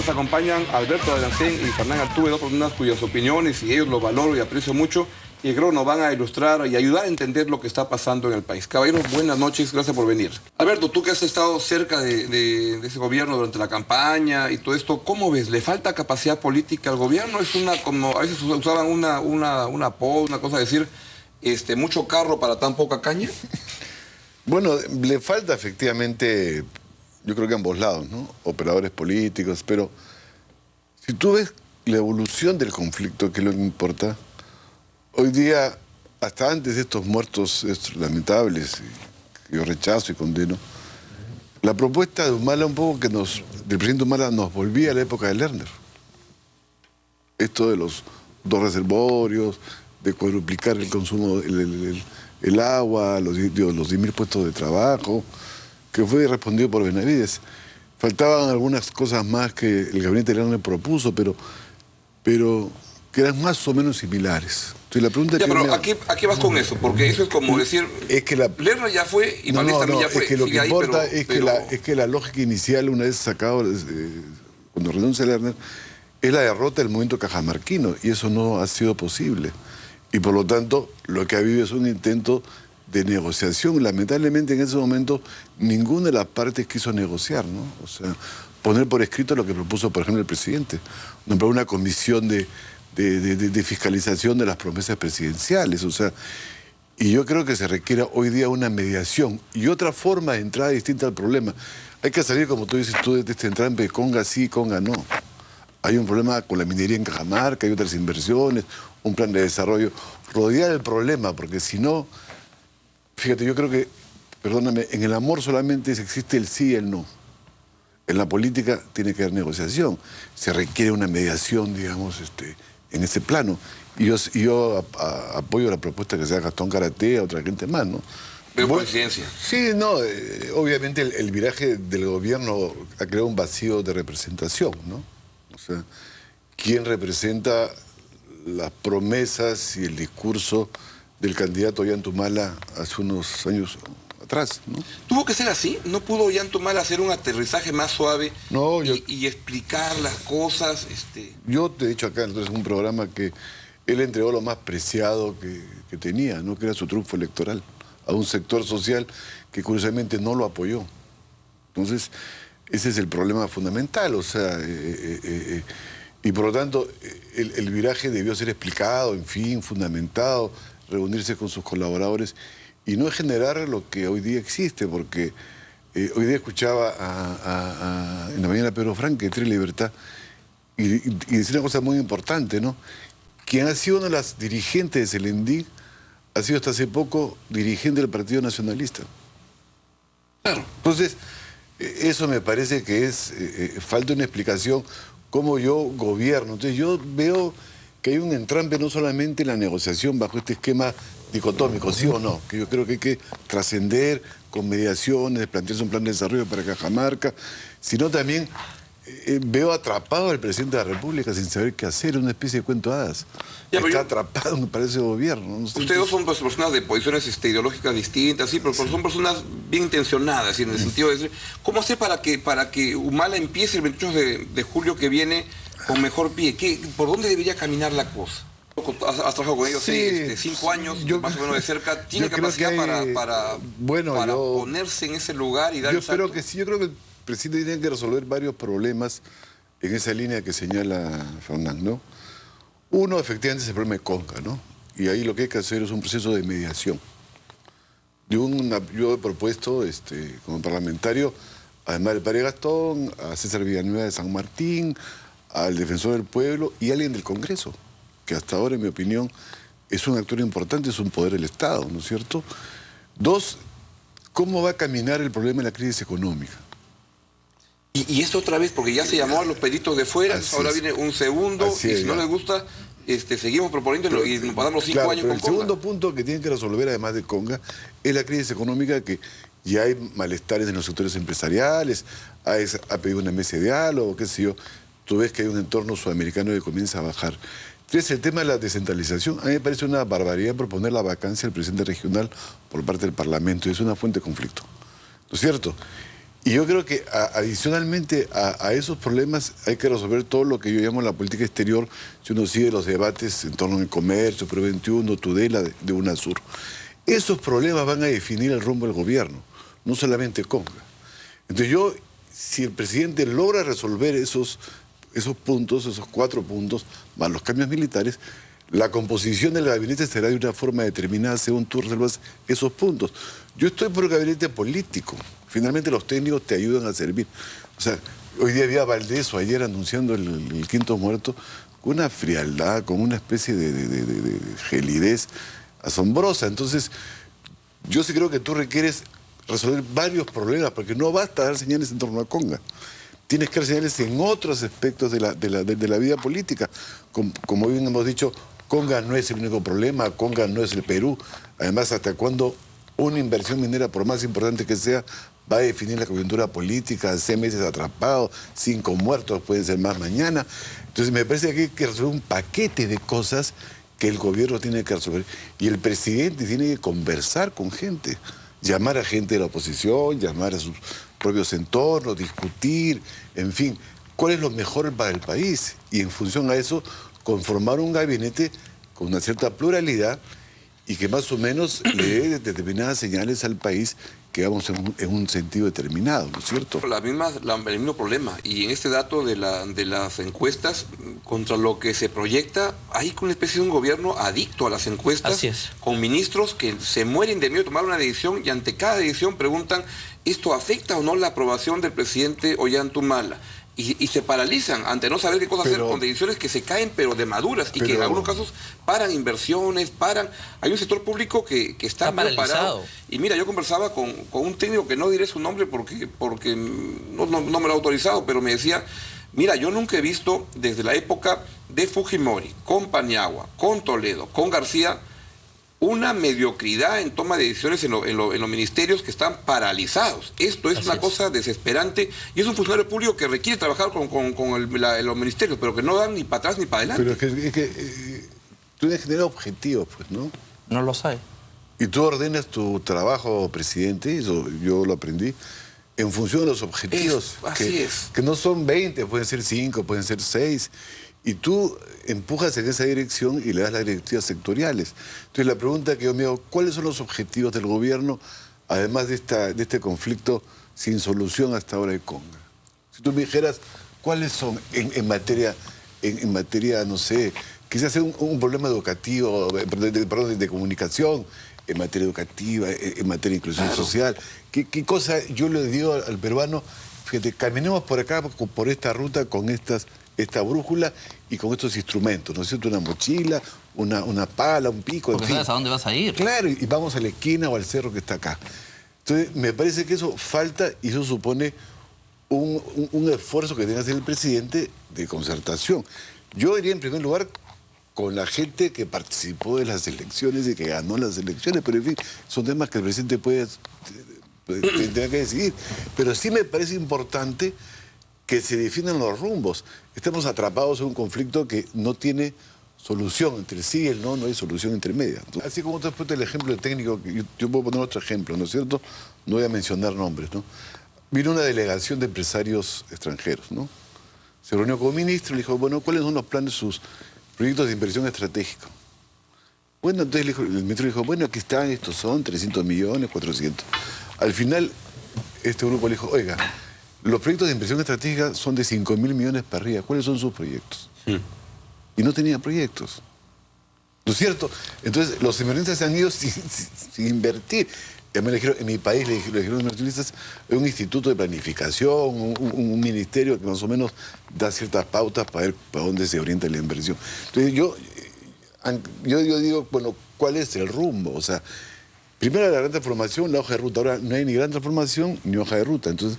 nos acompañan Alberto Adriancén y Fernán Artube, dos personas cuyas opiniones y ellos lo valoro y aprecio mucho y creo nos van a ilustrar y ayudar a entender lo que está pasando en el país. Caballeros, buenas noches, gracias por venir. Alberto, tú que has estado cerca de ese gobierno durante la campaña y todo esto, ¿cómo ves? ¿Le falta capacidad política al gobierno? Es una, como a veces usaban una cosa de decir, mucho carro para tan poca caña. Bueno, le falta efectivamente, yo creo que a ambos lados, ¿no? Operadores políticos, pero si tú ves la evolución del conflicto, que es lo que importa, hoy día, hasta antes de estos muertos lamentables, que yo rechazo y condeno, la propuesta de Humala un poco del presidente Humala nos volvía a la época de Lerner. Esto de los 2 reservorios, de cuadruplicar el consumo, el agua, los 10.000 puestos de trabajo, que fue respondido por Benavides. Faltaban algunas cosas más que el gabinete de Lerner propuso, pero que eran más o menos similares. Entonces, la pregunta ya, pero ¿a qué vas con eso? Porque eso es como decir, es que Lerner ya fue y Valdés también ya fue. Es que lo que importa es que la lógica inicial, una vez sacado, cuando renuncia Lerner, es la derrota del movimiento cajamarquino, y eso no ha sido posible. Y por lo tanto, lo que ha habido es un intento de negociación. Lamentablemente, en ese momento, ninguna de las partes quiso negociar, ¿no? O sea, poner por escrito lo que propuso, por ejemplo, el presidente. Nombrar una comisión de fiscalización de las promesas presidenciales. O sea, y yo creo que se requiere hoy día una mediación y otra forma de entrada distinta al problema. Hay que salir, como tú dices, de este entrampe, Conga sí, Conga no. Hay un problema con la minería en Cajamarca, hay otras inversiones, un plan de desarrollo. Rodear el problema, porque si no, fíjate, yo creo que, perdóname, en el amor solamente existe el sí y el no. En la política tiene que haber negociación. Se requiere una mediación, digamos, en ese plano. Y yo apoyo la propuesta que sea Gastón Garatea, otra gente más, ¿no? Veo coincidencia. Sí, no, obviamente el viraje del gobierno ha creado un vacío de representación, ¿no? O sea, ¿quién representa las promesas y el discurso del candidato Ollanta Humala hace unos años atrás, ¿no? ¿Tuvo que ser así? ¿No pudo Ollanta Humala hacer un aterrizaje más suave y explicar las cosas? Yo te he dicho acá, entonces, un programa que él entregó lo más preciado que tenía, ¿no? Que era su triunfo electoral, a un sector social que curiosamente no lo apoyó. Entonces, ese es el problema fundamental, o sea, y por lo tanto, el viraje debió ser explicado, en fin, fundamentado, reunirse con sus colaboradores y no generar lo que hoy día existe, porque hoy día escuchaba en la mañana a Pedro Frank, que tiene libertad, y decir una cosa muy importante, ¿no? Quien ha sido una de las dirigentes de Selendí ha sido hasta hace poco dirigente del Partido Nacionalista. Claro. Entonces, eso me parece que falta una explicación cómo yo gobierno. Entonces yo veo que hay un entrampe no solamente en la negociación bajo este esquema dicotómico, sí o no, que yo creo que hay que trascender con mediaciones, plantearse un plan de desarrollo para Cajamarca, sino también veo atrapado al presidente de la República sin saber qué hacer, una especie de cuento de hadas. Está atrapado, me parece, el gobierno. No sé. Ustedes dos son personas de posiciones ideológicas distintas, sí, pero son personas bien intencionadas, en el sentido de decir, ¿cómo hacer para que Humala empiece el 28 de julio que viene con mejor pie? ¿Por dónde debería caminar la cosa? Has trabajado con ellos 5 años, más o menos de cerca. ¿Tiene capacidad para ponerse en ese lugar y dar Yo espero que sí, yo creo que el presidente tiene que resolver varios problemas en esa línea que señala Fernán, ¿no? Uno, efectivamente, es el problema de Conga, ¿no? Y ahí lo que hay que hacer es un proceso de mediación. Yo he propuesto, como parlamentario, además del padre Gastón, a César Villanueva de San Martín, al defensor del pueblo y a alguien del Congreso, que hasta ahora, en mi opinión, es un actor importante, es un poder del Estado, ¿no es cierto? 2, ¿cómo va a caminar el problema de la crisis económica? Y esto otra vez, porque ya se llamó a los peritos de fuera, ahora viene un segundo, y si no les gusta, seguimos proponiéndolo y nos pasamos 5 años con Conga. El segundo punto que tienen que resolver, además de Conga, es la crisis económica, que ya hay malestares en los sectores empresariales, ha pedido una mesa de diálogo, qué sé yo. Tú ves que hay un entorno sudamericano que comienza a bajar. 3, el tema de la descentralización. A mí me parece una barbaridad proponer la vacancia del presidente regional por parte del Parlamento, y es una fuente de conflicto, ¿no es cierto? Y yo creo que adicionalmente a esos problemas hay que resolver todo lo que yo llamo la política exterior, si uno sigue los debates en torno al comercio, Pro 21, Tudela, de UNASUR. Esos problemas van a definir el rumbo del gobierno, no solamente Conga. Entonces si el presidente logra resolver esos puntos, esos 4 puntos, más los cambios militares, la composición del gabinete será de una forma determinada según tú resuelvas esos puntos. Yo estoy por el gabinete político. Finalmente los técnicos te ayudan a servir. O sea, hoy día había Valdés o ayer anunciando el quinto muerto con una frialdad, con una especie de gelidez asombrosa. Entonces, yo sí creo que tú requieres resolver varios problemas, porque no basta dar señales en torno a Conga. Tienes que dar señales en otros aspectos de la vida política. Como bien hemos dicho, Conga no es el único problema, Conga no es el Perú. Además, ¿hasta cuándo una inversión minera, por más importante que sea, va a definir la coyuntura política? 6 meses atrapados, 5 muertos, pueden ser más mañana. Entonces, me parece que hay que resolver un paquete de cosas que el gobierno tiene que resolver. Y el presidente tiene que conversar con gente, llamar a gente de la oposición, llamar a sus propios entornos, discutir, en fin, cuál es lo mejor para el país. Y en función a eso, conformar un gabinete con una cierta pluralidad y que más o menos le dé determinadas señales al país que vamos en un sentido determinado, ¿no es cierto? El mismo problema. Y en este dato de las encuestas, contra lo que se proyecta, hay una especie de un gobierno adicto a las encuestas, Así es. con ministros que se mueren de miedo de tomar una decisión y ante cada decisión preguntan, ¿esto afecta o no la aprobación del presidente Ollanta? Y se paralizan ante no saber qué cosa hacer con decisiones que se caen pero de maduras y que en algunos casos paran inversiones, hay un sector público que está muy parado. Y mira, yo conversaba con un técnico que no diré su nombre porque no me lo ha autorizado, pero me decía, mira, yo nunca he visto desde la época de Fujimori, con Paniagua, con Toledo, con García, una mediocridad en toma de decisiones en los ministerios que están paralizados. Esto es una cosa desesperante y es un funcionario público que requiere trabajar con los ministerios, pero que no dan ni para atrás ni para adelante. Pero es que tú tienes que tener objetivos, pues, ¿no? No lo sabe. Y tú ordenas tu trabajo, presidente, eso yo lo aprendí, en función de los objetivos. Que no son 20, pueden ser 5, pueden ser 6. Y tú empujas en esa dirección y le das las directivas sectoriales. Entonces la pregunta que yo me hago, ¿cuáles son los objetivos del gobierno, además de este conflicto sin solución hasta ahora de Conga? Si tú me dijeras, ¿cuáles son en materia, no sé, quizás un problema educativo, de comunicación, en materia educativa, en materia de inclusión social? ¿Qué cosa yo le digo al peruano? Fíjate, caminemos por acá, por esta ruta, con esta brújula y con estos instrumentos, ¿no es cierto? Una mochila, una pala, un pico, porque en fin. sabes a dónde vas a ir. Claro, y vamos a la esquina o al cerro que está acá. Entonces, me parece que eso falta y eso supone un esfuerzo que tiene que hacer el presidente de concertación. Yo diría, en primer lugar, con la gente que participó de las elecciones y que ganó las elecciones, pero en fin, son temas que el presidente tendrá que decidir. Pero sí me parece importante que se definan los rumbos. Estamos atrapados en un conflicto que no tiene solución entre el sí y el no, no hay solución intermedia. Así como tú has puesto el ejemplo técnico, yo puedo poner otro ejemplo, ¿no es cierto? No voy a mencionar nombres, ¿no? Vino una delegación de empresarios extranjeros, ¿no? Se reunió con un ministro y le dijo, bueno, ¿cuáles son los planes, sus proyectos de inversión estratégico? Bueno, entonces el ministro dijo, bueno, aquí están, estos son 300 millones, 400. Al final, este grupo le dijo, oiga, los proyectos de inversión estratégica son de 5.000 millones para arriba. ¿Cuáles son sus proyectos? Y no tenían proyectos. ¿No es cierto? Entonces, los inversionistas se han ido sin invertir. Me dijeron, en mi país le dijeron los inversionistas, hay un instituto de planificación, un ministerio que más o menos da ciertas pautas para ver para dónde se orienta la inversión. Entonces, yo digo, bueno, ¿cuál es el rumbo? O sea, primero la gran transformación, la hoja de ruta. Ahora no hay ni gran transformación ni hoja de ruta. Entonces,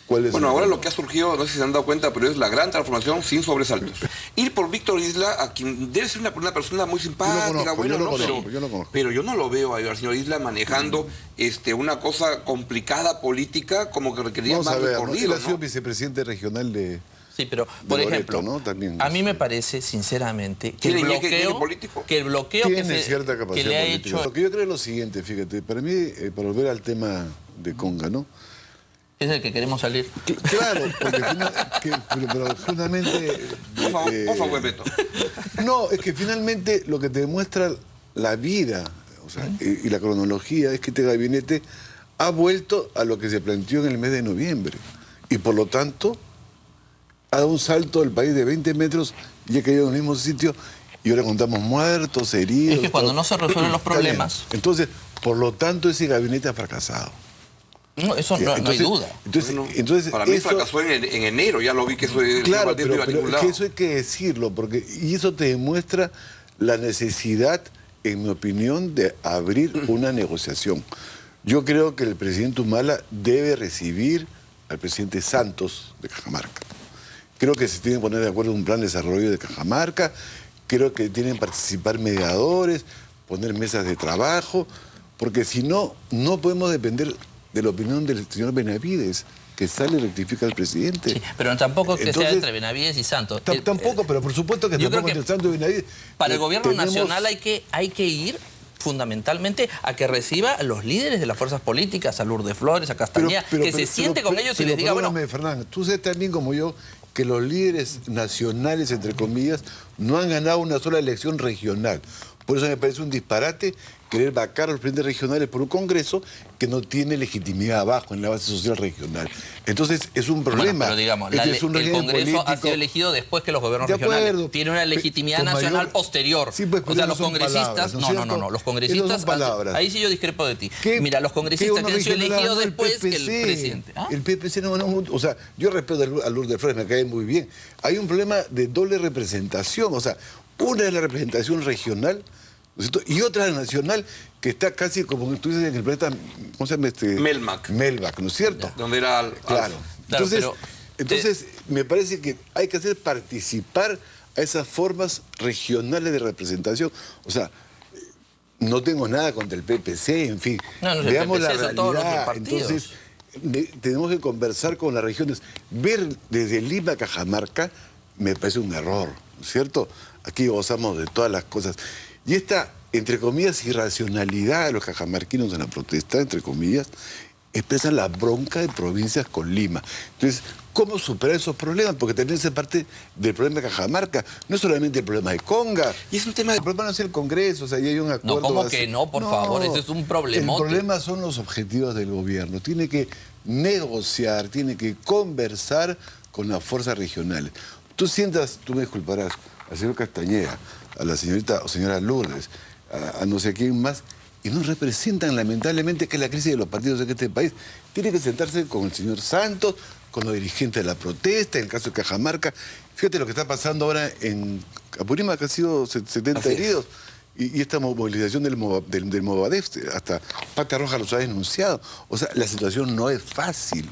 bueno, ahora lo que ha surgido, no sé si se han dado cuenta, pero es la gran transformación sin sobresaltos. Ir por Víctor Isla, a quien debe ser una persona muy simpática, pero yo no lo veo al señor Isla manejando una cosa complicada política como que requería más recorrido. Él ha sido vicepresidente regional de... Sí, pero, por ejemplo, ¿no? También, a mí me parece, sinceramente, que el bloqueo tiene cierta capacidad que le ha política. hecho... Lo que yo creo es lo siguiente, fíjate, para mí, para volver al tema de Conga, ¿no? que es el que queremos salir. Claro, porque pero finalmente... Por favor, Beto. No, es que finalmente lo que te demuestra la vida, o sea, y la cronología es que este gabinete ha vuelto a lo que se planteó en el mes de noviembre. Y por lo tanto, ha dado un salto del país de 20 metros y ha caído en el mismo sitio. Y ahora contamos muertos, heridos... Es que cuando no se resuelven los problemas... Entonces, por lo tanto, ese gabinete ha fracasado. No, eso no hay duda. Entonces, para mí fracasó en enero, ya lo vi que eso es... Claro, pero es que eso hay que decirlo, y eso te demuestra la necesidad, en mi opinión, de abrir una negociación. Yo creo que el presidente Humala debe recibir al presidente Santos de Cajamarca. Creo que se tiene que poner de acuerdo en un plan de desarrollo de Cajamarca, creo que tienen que participar mediadores, poner mesas de trabajo, porque si no, no podemos depender de la opinión del señor Benavides, que sale y rectifica al presidente. Sí, pero tampoco que sea entre Benavides y Santos. Tampoco, pero por supuesto que tampoco entre Santos y Benavides. Para el gobierno nacional hay que ir fundamentalmente a que reciba a los líderes de las fuerzas políticas, a Lourdes Flores, a Castañeda, que se siente con ellos y les diga, bueno... Fernando, tú sabes también como yo que los líderes nacionales, entre comillas, no han ganado una sola elección regional. Por eso me parece un disparate querer vacar a los presidentes regionales por un Congreso que no tiene legitimidad abajo en la base social regional. Entonces, es un problema. Bueno, pero digamos, el Congreso político ha sido elegido después que los gobiernos regionales. Tiene una legitimidad nacional posterior. Sí, pues, o sea, los congresistas... Palabras, no, los congresistas... Ahí sí yo discrepo de ti. Mira, los congresistas que han sido elegidos después que el presidente. El PPC no... O sea, yo respeto a Lourdes Flores, me cae muy bien. Hay un problema de doble representación. O sea, una es la representación regional, ¿no es cierto? Y otra es la nacional, que está casi como tú dices en el planeta, ¿cómo se llama este? Melmac, ¿no es cierto? Donde era... Claro. Entonces me parece que hay que hacer participar a esas formas regionales de representación. O sea, no tengo nada contra el PPC, en fin. Veamos la realidad. Entonces, tenemos que conversar con las regiones. Ver desde Lima a Cajamarca me parece un error, ¿no es cierto? Aquí gozamos de todas las cosas. Y esta, entre comillas, irracionalidad de los cajamarquinos en la protesta, entre comillas, expresan la bronca de provincias con Lima. Entonces, ¿cómo superar esos problemas? Porque también es parte del problema de Cajamarca. No es solamente el problema de Conga. Y es un tema de... El problema no es el Congreso, o sea, ahí hay un acuerdo... No, ¿cómo que no? Por favor, ese es un problemote. El problema son los objetivos del gobierno. Tiene que negociar, tiene que conversar con las fuerzas regionales. Tú me disculparás, al señor Castañeda, a la señorita o señora Lourdes, a no sé quién más, y no representan lamentablemente que es la crisis de los partidos en este país. Tiene que sentarse con el señor Santos, con los dirigentes de la protesta, en el caso de Cajamarca. Fíjate lo que está pasando ahora en Apurímac, que ha sido 70 heridos, y esta movilización del Movadef, hasta Pata Roja los ha denunciado. O sea, la situación no es fácil.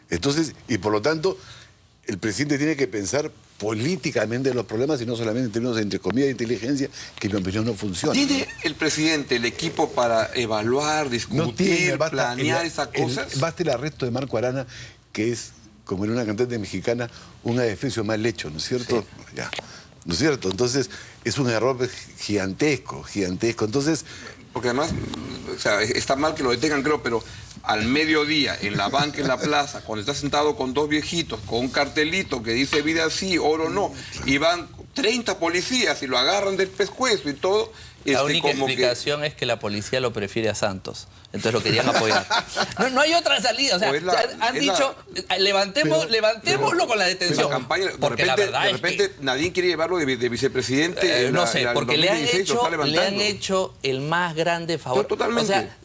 Entonces, y por lo tanto, el presidente tiene que pensar políticamente los problemas y no solamente en términos de, entre comillas, de inteligencia, que en mi opinión no funciona. ¿Tiene el presidente el equipo para evaluar, discutir, planear esas cosas? Basta el arresto de Marco Arana, que es, como en una cantante mexicana, un adefesio mal hecho, ¿no es cierto? Sí. Ya, ¿no es cierto? Entonces, es un error gigantesco. Entonces... Porque además, o sea, está mal que lo detengan, creo, pero al mediodía, en la banca, en la plaza, cuando está sentado con dos viejitos, con un cartelito que dice vida sí, oro no, y van 30 policías y lo agarran del pescuezo y todo... La única explicación es que la policía lo prefiere a Santos. Entonces lo querían apoyar. No hay otra salida. O sea, han dicho, levantémoslo con la detención. La campaña, porque de repente nadie quiere llevarlo de vicepresidente. No sé, porque le han hecho el más grande favor. Totalmente. O sea,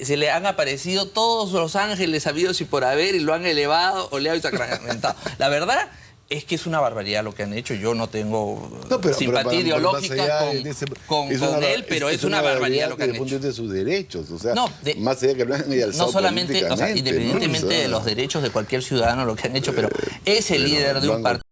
se le han aparecido todos los ángeles habidos y por haber y lo han elevado, oleado y sacramentado. La verdad... Es que es una barbaridad lo que han hecho. Yo no tengo simpatía ideológica con él, pero es una barbaridad lo que han hecho. Desde de sus derechos, o sea, más allá que lo han alzado no solamente, o sea, independientemente de los derechos de cualquier ciudadano, lo que han hecho, pero es el líder de un partido.